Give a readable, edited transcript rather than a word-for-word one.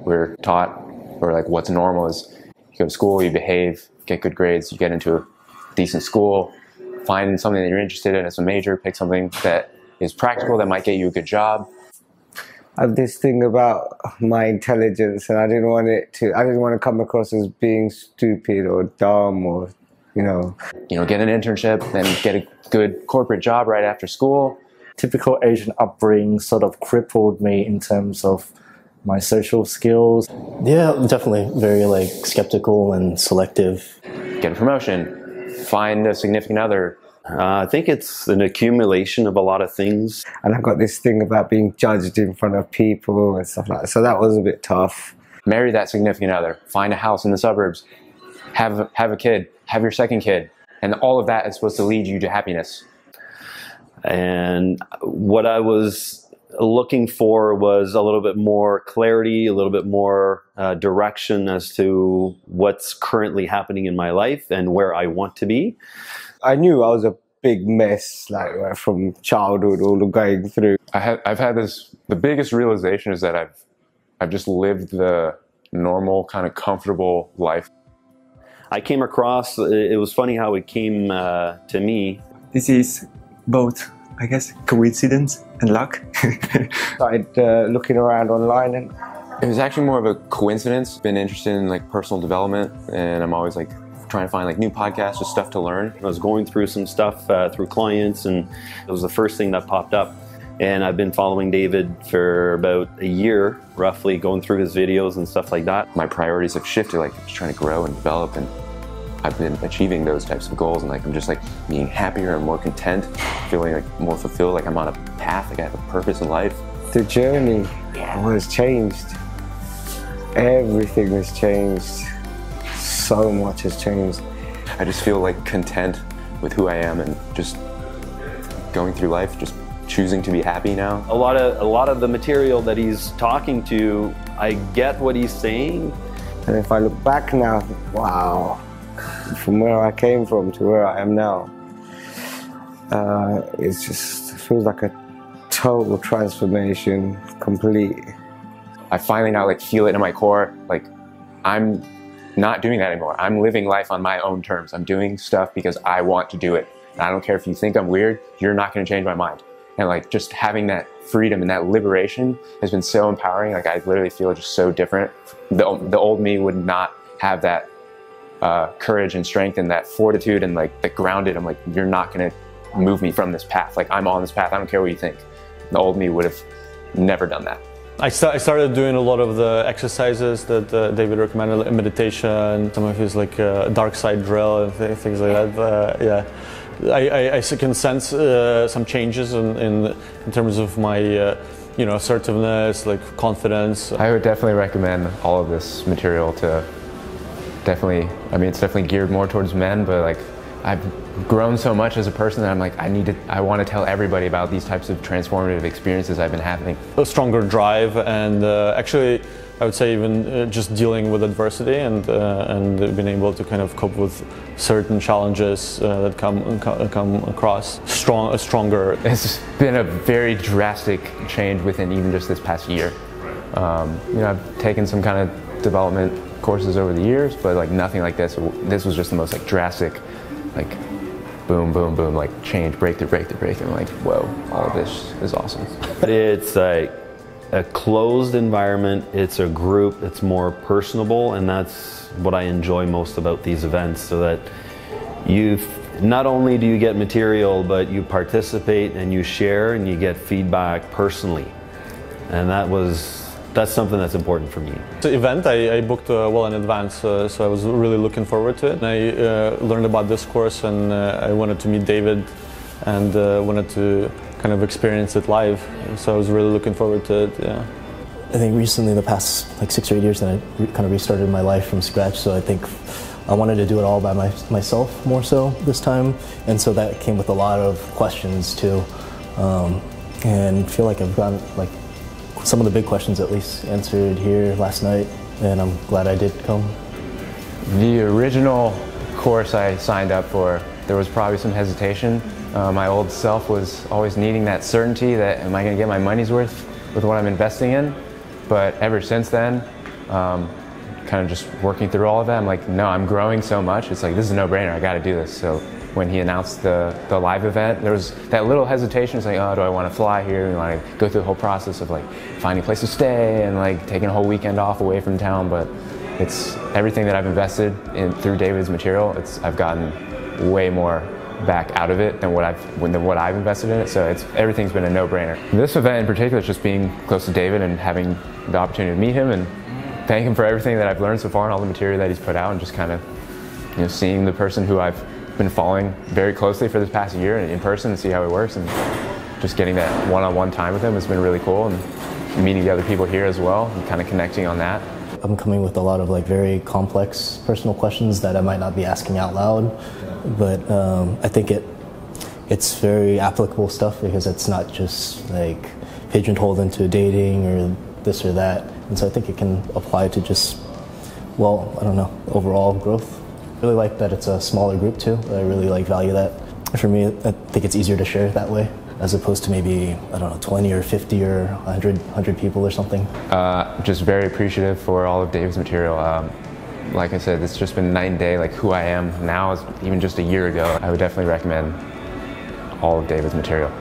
we're taught, or like what's normal is you go to school, you behave, get good grades, you get into a decent school, find something that you're interested in as a major, pick something that is practical that might get you a good job. I have this thing about my intelligence, and I didn't want to come across as being stupid or dumb or, get an internship and get a good corporate job right after school. Typical Asian upbringing sort of crippled me in terms of my social skills. Yeah, definitely very skeptical and selective. Get a promotion, find a significant other. I think it's an accumulation of a lot of things. And I got this thing about being judged in front of people and stuff like that. So that was a bit tough. Marry that significant other, find a house in the suburbs, have a kid, have your second kid. And all of that is supposed to lead you to happiness. And what I was looking for was a little bit more clarity, a little bit more direction as to what's currently happening in my life and where I want to be. I knew I was a big mess, from childhood all the going through. I've had the biggest realization is that I've just lived the normal, kind of comfortable life. I came across, it was funny how it came to me. This is both, I guess, coincidence and luck. Started looking around online, and it was actually more of a coincidence. Been interested in personal development, and I'm always trying to find new podcasts, just stuff to learn. I was going through some stuff through clients, and it was the first thing that popped up. And I've been following David for about a year, roughly, going through his videos and stuff like that. My priorities have shifted, just trying to grow and develop, and I've been achieving those types of goals, and I'm just being happier and more content, feeling more fulfilled, I'm on a path, I have a purpose in life. The journey was changed. Everything has changed. So much has changed. I just feel content with who I am and just going through life, just choosing to be happy now. A lot of the material that he's talking to, I get what he's saying. And if I look back now, wow, from where I came from to where I am now, it feels like a total transformation, complete. I finally now feel it in my core, I'm not doing that anymore. I'm living life on my own terms. I'm doing stuff because I want to do it. And I don't care if you think I'm weird, you're not gonna change my mind. And just having that freedom and that liberation has been so empowering. I literally feel just so different. The old me would not have that courage and strength and that fortitude and the grounded. I'm you're not gonna move me from this path. I'm on this path, I don't care what you think. The old me would have never done that. I started doing a lot of the exercises that David recommended, like meditation, some of his dark side drill and things like that. Yeah, I can sense some changes in terms of my assertiveness, confidence. I would definitely recommend all of this material to definitely. I mean, it's definitely geared more towards men, but I've grown so much as a person that I want to tell everybody about these types of transformative experiences I've been having. A stronger drive, and actually I would say even just dealing with adversity and being able to kind of cope with certain challenges that come across stronger. It's been a very drastic change within even just this past year. I've taken some kind of development courses over the years, but nothing like this. This was just the most drastic, boom, boom, boom, change, breakthrough, breakthrough, breakthrough. I'm whoa, all of this is awesome. It's a closed environment, it's a group, it's more personable, and that's what I enjoy most about these events, so that not only do you get material, but you participate and you share and you get feedback personally. And that's something that's important for me. The event I booked well in advance, so I was really looking forward to it. And I learned about this course, and I wanted to meet David and wanted to kind of experience it live. So I was really looking forward to it. Yeah. I think recently, the past 6 or 8 years, I kind of restarted my life from scratch. So I think I wanted to do it all by myself more so this time, and so that came with a lot of questions too. And I feel like I've gotten some of the big questions at least answered here last night, and I'm glad I did come. The original course I signed up for, there was probably some hesitation. My old self was always needing that certainty that am I going to get my money's worth with what I'm investing in? But ever since then, kind of just working through all of that, I'm like, no, I'm growing so much. It's like, this is a no-brainer. I got to do this. So when he announced the live event, there was that little hesitation. It's like, oh, do I want to fly here? Do I want to go through the whole process of like finding a place to stay and like taking a whole weekend off away from town? But it's everything that I've invested in through David's material. I've gotten way more back out of it than what I've invested in it. So everything's been a no-brainer. This event in particular is just being close to David and having the opportunity to meet him and thank him for everything that I've learned so far and all the material that he's put out, and just kind of, you know, seeing the person who I've been following very closely for this past year in person and see how it works, and just getting that one-on-one time with him has been really cool, and meeting the other people here as well and kind of connecting on that. I'm coming with a lot of like very complex personal questions that I might not be asking out loud, but I think it's very applicable stuff because it's not just like pigeonholed into dating or this or that, and so I think it can apply to just, well, I don't know, overall growth. I really like that it's a smaller group too. I really like value that. For me, I think it's easier to share that way as opposed to maybe, I don't know, 20 or 50 or 100 people or something. Just very appreciative for all of David's material. Like I said, it's just been night and day, like who I am now is even just a year ago. I would definitely recommend all of David's material.